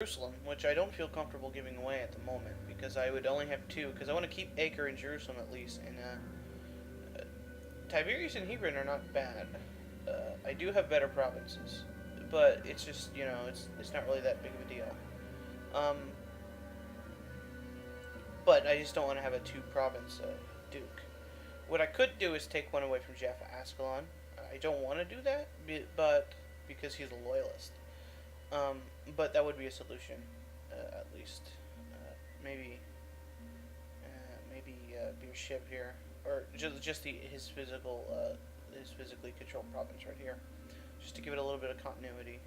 Jerusalem, which I don't feel comfortable giving away at the moment because I would only have two. Because I want to keep Acre and Jerusalem at least, and Tiberias and Hebron are not bad. I do have better provinces, but it's just it's not really that big of a deal. Um, but I just don't want to have a two province duke. What I could do is take one away from Jaffa Ascalon. I don't want to do that, but because he's a loyalist. Um, but that would be a solution, at least. Maybe Beersheba here, or just his physically controlled province right here, just to give it a little bit of continuity.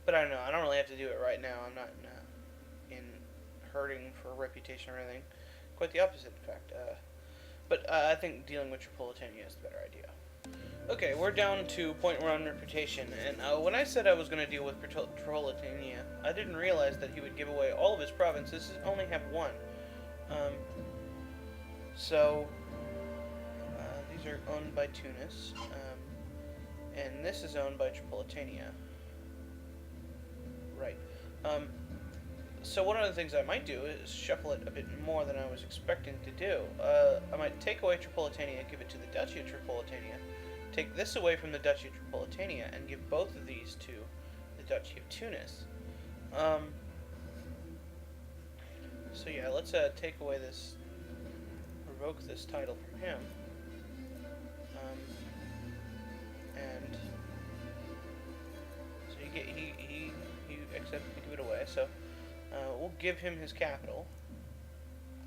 But I don't know. I don't really have to do it right now. I'm not in hurting for reputation or anything. Quite the opposite, in fact. But I think dealing with Tripolitania is the better idea. Okay, we're down to point one reputation, and when I said I was going to deal with Tripolitania, I didn't realize that he would give away all of his provinces and only have one. So these are owned by Tunis, and this is owned by Tripolitania. Right. So one of the things I might do is shuffle it a bit more than I was expecting to do. I might take away Tripolitania, give it to the Duchy of Tripolitania, take this away from the Duchy of Tripolitania, and give both of these to the Duchy of Tunis. So yeah, let's take away this, revoke this title from him, and so he accepted to give it away. So we'll give him his capital,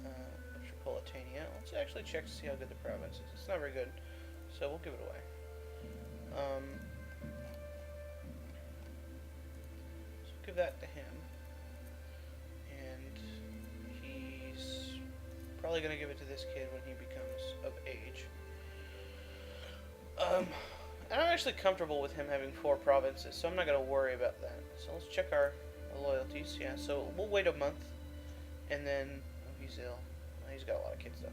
Tripolitania. Let's actually check to see how good the province is. It's not very good, so we'll give it away. So give that to him, and he's probably going to give it to this kid when he becomes of age. And I'm actually comfortable with him having 4 provinces, so I'm not going to worry about that. So let's check our loyalties. Yeah, so we'll wait a month, and then he's ill. He's got a lot of kids though.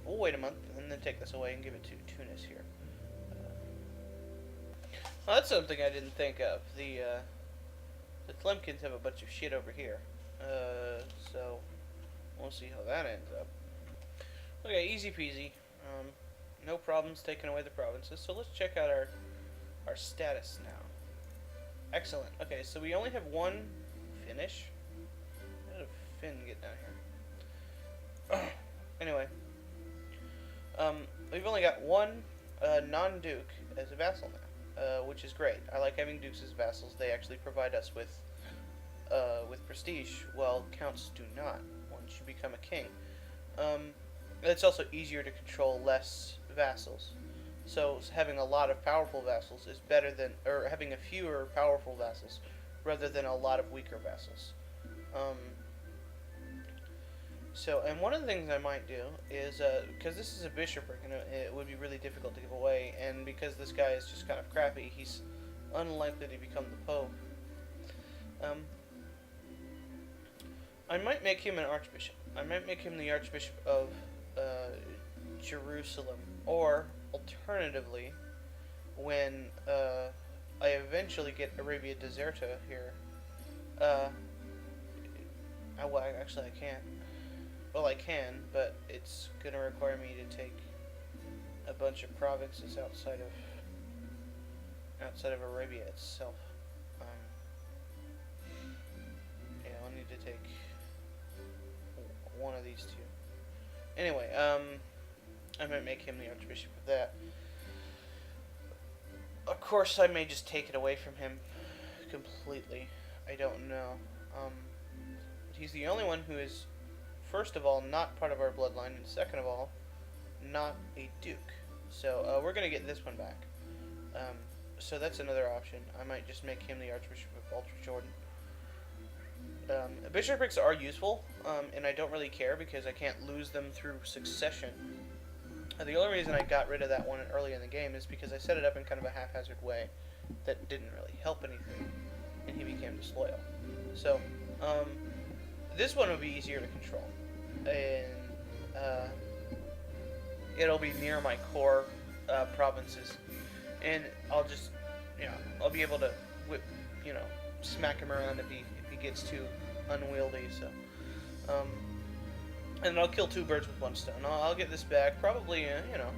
We'll wait a month and then take this away and give it to Tunis here. Well, that's something I didn't think of. The Tlemkins have a bunch of shit over here. So we'll see how that ends up. Okay, easy peasy. No problems taking away the provinces. So let's check out our status now. Excellent. Okay, so we only have one Finnish. How did a Finn get down here? Anyway, we've only got one non-duke as a vassal now, which is great. I like having dukes as vassals. They actually provide us with prestige, while counts do not once you become a king. It's also easier to control less vassals. So having a lot of powerful vassals is better than, or having a fewer powerful vassals rather than a lot of weaker vassals. And one of the things I might do is, because this is a bishopric and it would be really difficult to give away, and because this guy is just kind of crappy, he's unlikely to become the Pope. I might make him an archbishop. I might make him the Archbishop of Jerusalem, or alternatively, when I eventually get Arabia Deserta here, well, actually I can't. Well, I can, but it's going to require me to take a bunch of provinces outside of Arabia itself. Yeah, I'll need to take one of these two. Anyway, I might make him the Archbishop of that. Of course, I may just take it away from him completely. I don't know. He's the only one who is, first of all, not part of our bloodline, and second of all, not a duke. So we're going to get this one back. So that's another option. I might just make him the Archbishop of Ultra Jordan. Bishoprics are useful, and I don't really care because I can't lose them through succession. The only reason I got rid of that one early in the game is because I set it up in kind of a haphazard way that didn't really help anything, and he became disloyal. So, this one will be easier to control, and it'll be near my core provinces, and I'll just, I'll be able to you know, smack him around if he gets too unwieldy. So, and I'll kill two birds with one stone. I'll get this back probably, you know,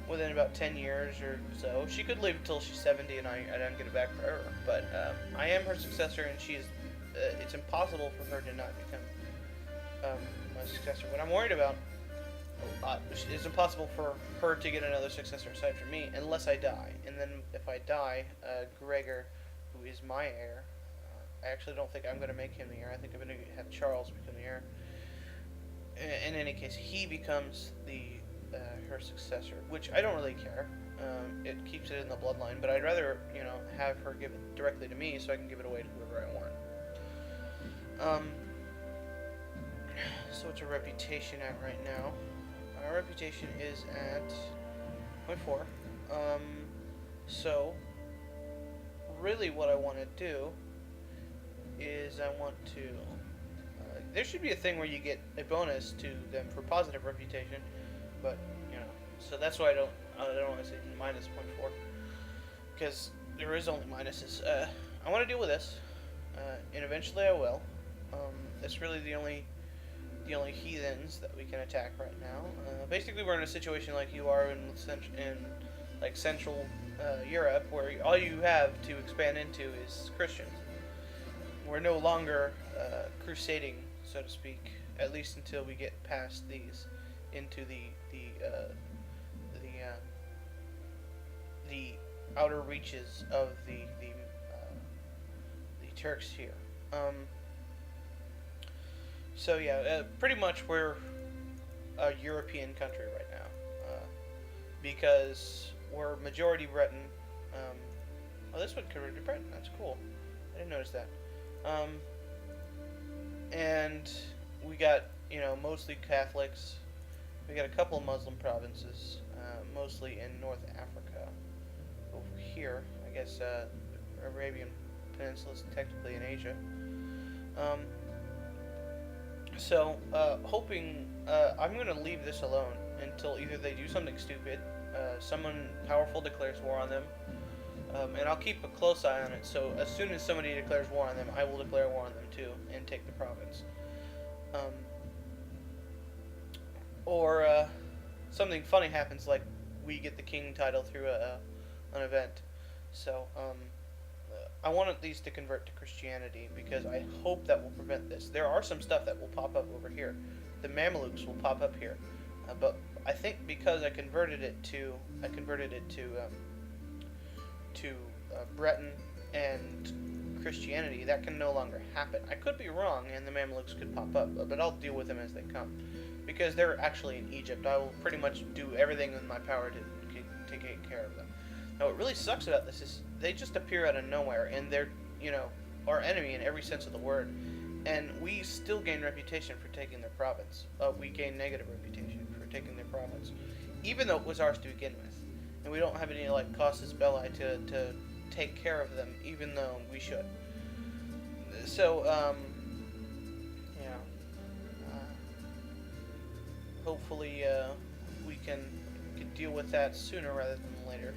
within about 10 years or so. She could live until she's 70, and I don't get it back forever. But I am her successor, and she's. It's impossible for her to not become my successor. What I'm worried about. It's impossible for her to get another successor aside from me unless I die. And then if I die, Gregor, who is my heir, I actually don't think I'm going to make him the heir. I think I'm going to have Charles become the heir. In any case, he becomes her successor, which I don't really care. It keeps it in the bloodline, but I'd rather, you know, have her give it directly to me so I can give it away to whoever I want. So what's our reputation at right now? Our reputation is at 0.4. So really what I want to do is I want to there should be a thing where you get a bonus to them for positive reputation, but you know, so that's why I don't want to say minus 0.4, because there is only minuses. I want to deal with this, and eventually I will. That's really the only heathens that we can attack right now. Basically, we're in a situation like you are in Central Europe, where all you have to expand into is Christians. We're no longer crusading, so to speak, at least until we get past these into the outer reaches of the Turks here. So yeah, pretty much we're a European country right now, because we're majority Breton. Oh, this one converted to Breton. That's cool. I didn't notice that. And we got, you know, mostly Catholics. We got a couple of Muslim provinces, mostly in North Africa. Over here, I guess, Arabian Peninsula is technically in Asia. So, hoping, I'm going to leave this alone until either they do something stupid, someone powerful declares war on them, and I'll keep a close eye on it, so as soon as somebody declares war on them, I will declare war on them too, and take the province. Or something funny happens, like we get the king title through an event. So, I wanted these to convert to Christianity because I hope that will prevent this. There are some stuff that will pop up over here. The Mamelukes will pop up here, but I think because I converted it to Breton and Christianity, that can no longer happen. I could be wrong, and the Mamelukes could pop up, but I'll deal with them as they come, because they're actually in Egypt. I will pretty much do everything in my power to take care of them. Now, what really sucks about this is they just appear out of nowhere, and they're, you know, our enemy in every sense of the word, and we still gain reputation for taking their province. We gain negative reputation for taking their province, even though it was ours to begin with, and we don't have any, like, casus belli to take care of them, even though we should. So, yeah, hopefully, we can deal with that sooner rather than later.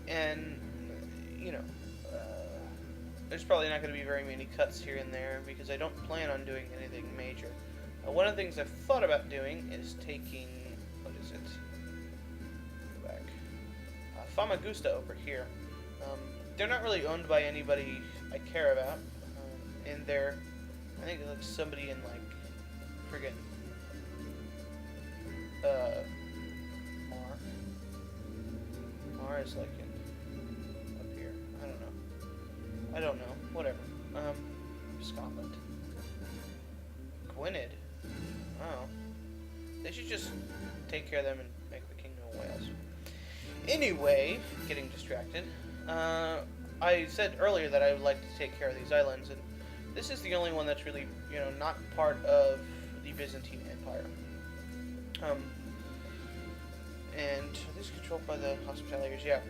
And, you know, there's probably not going to be very many cuts here and there because I don't plan on doing anything major. One of the things I've thought about doing is taking, what is it? Go back. Famagusta over here. They're not really owned by anybody I care about, and they're, I think like somebody in like friggin' Mar is like in up here. I don't know. Whatever. Scotland. Gwynedd. Oh. They should just take care of them and make the Kingdom of Wales. Anyway, getting distracted. I said earlier that I would like to take care of these islands, and this is the only one that's really, you know, not part of the Byzantine Empire. And this is controlled by the Hospitaliers, yeah.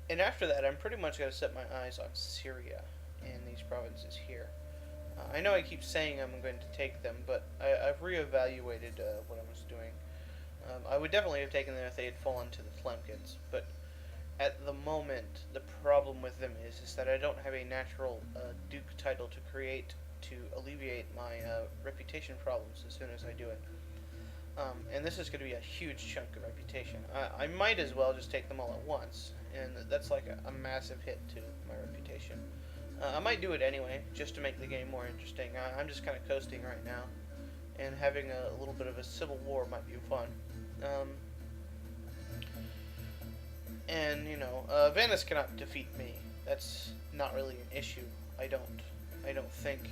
And after that, I'm pretty much going to set my eyes on Syria and these provinces here. I know I keep saying I'm going to take them, but I've reevaluated what I was doing. I would definitely have taken them if they had fallen to the Tlemkins, but at the moment, the problem with them is that I don't have a natural Duke title to create to alleviate my reputation problems as soon as I do it. And this is going to be a huge chunk of reputation. I might as well just take them all at once, and that's like a massive hit to my reputation. I might do it anyway, just to make the game more interesting. I'm just kind of coasting right now, and having a little bit of a civil war might be fun. And you know, Venice cannot defeat me. That's not really an issue. I don't think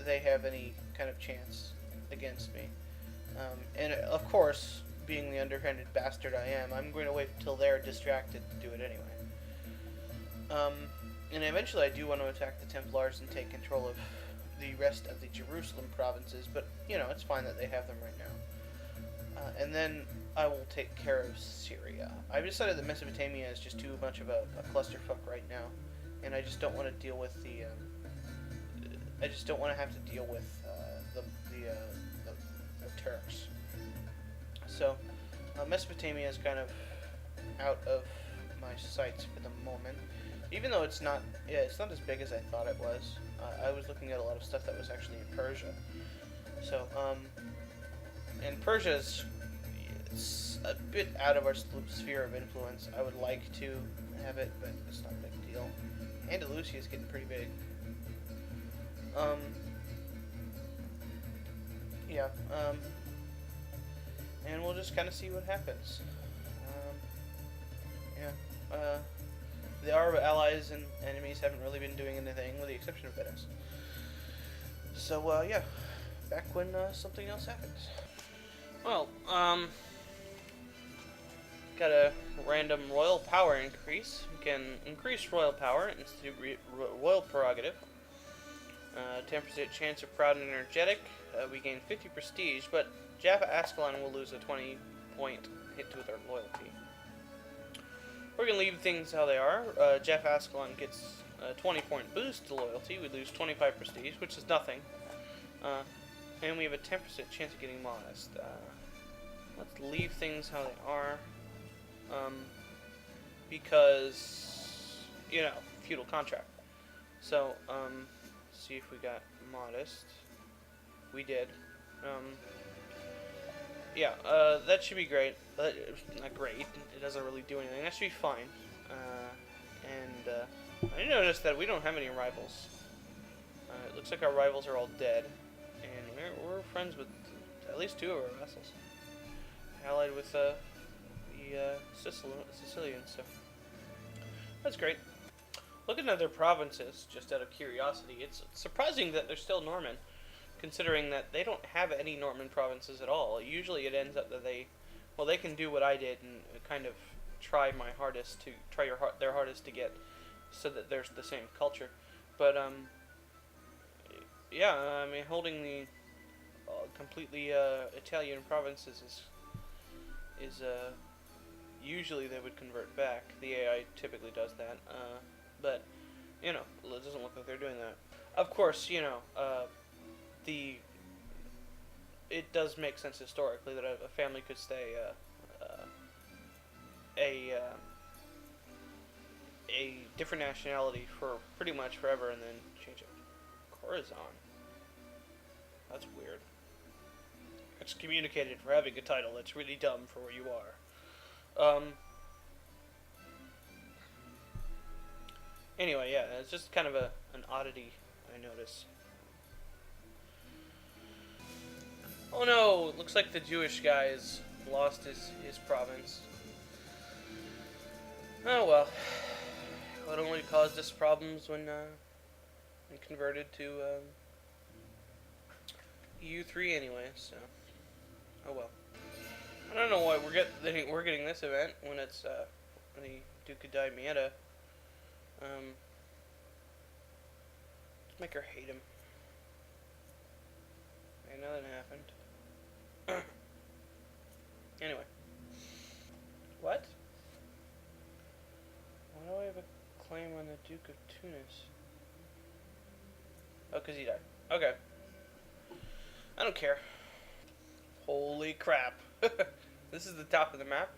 they have any kind of chance against me. And of course, being the underhanded bastard I am, I'm going to wait until they're distracted to do it anyway. And eventually I do want to attack the Templars and take control of the rest of the Jerusalem provinces, but, you know, it's fine that they have them right now. And then I will take care of Syria. I've decided that Mesopotamia is just too much of a clusterfuck right now, and I just don't want to deal with the, I just don't want to have to deal with the Turks. So, Mesopotamia is kind of out of my sights for the moment. Even though it's not as big as I thought it was. I was looking at a lot of stuff that was actually in Persia. So, and Persia's it's a bit out of our sphere of influence. I would like to have it, but it's not a big deal. Andalusia is getting pretty big. Yeah, and we'll just kind of see what happens. The Arab allies and enemies haven't really been doing anything, with the exception of Venice. So, yeah, back when something else happens. Well, got a random royal power increase. We can increase royal power instead of royal prerogative. 10% chance of proud and energetic. We gain 50 prestige, but Jaffa Ascalon will lose a 20-point hit to their loyalty. We're going to leave things how they are. Jaffa Ascalon gets a 20-point boost to loyalty. We lose 25 prestige, which is nothing. And we have a 10% chance of getting modest. Let's leave things how they are. Because, you know, feudal contract. So, see if we got modest. We did. Yeah, that should be great. Not great. It doesn't really do anything. That should be fine. I noticed that we don't have any rivals. It looks like our rivals are all dead. And we're friends with at least 2 of our vassals. Allied with the Sicilians, so that's great. Looking at their provinces, just out of curiosity, it's surprising that they're still Norman, considering that they don't have any Norman provinces at all. Usually it ends up that they can do what I did and kind of try their hardest to get so that there's the same culture. But, yeah, I mean, holding the completely Italian provinces is usually they would convert back. The AI typically does that, but, you know, it doesn't look like they're doing that. Of course, you know, it does make sense historically that a family could stay a different nationality for pretty much forever and then change it. Corazon. That's weird. Excommunicated for having a title that's really dumb for where you are. Anyway, yeah, it's just kind of an oddity I notice. Oh no, looks like the Jewish guy's lost his province. Oh well. It only caused us problems when converted to EU3 anyway, so oh well. I don't know why we're getting this event when it's the Duke of Damietta. Let's make her hate him. Okay, nothing happened. Anyway. What? Why do I have a claim on the Duke of Tunis? Oh, because he died. Okay. I don't care. Holy crap. This is the top of the map.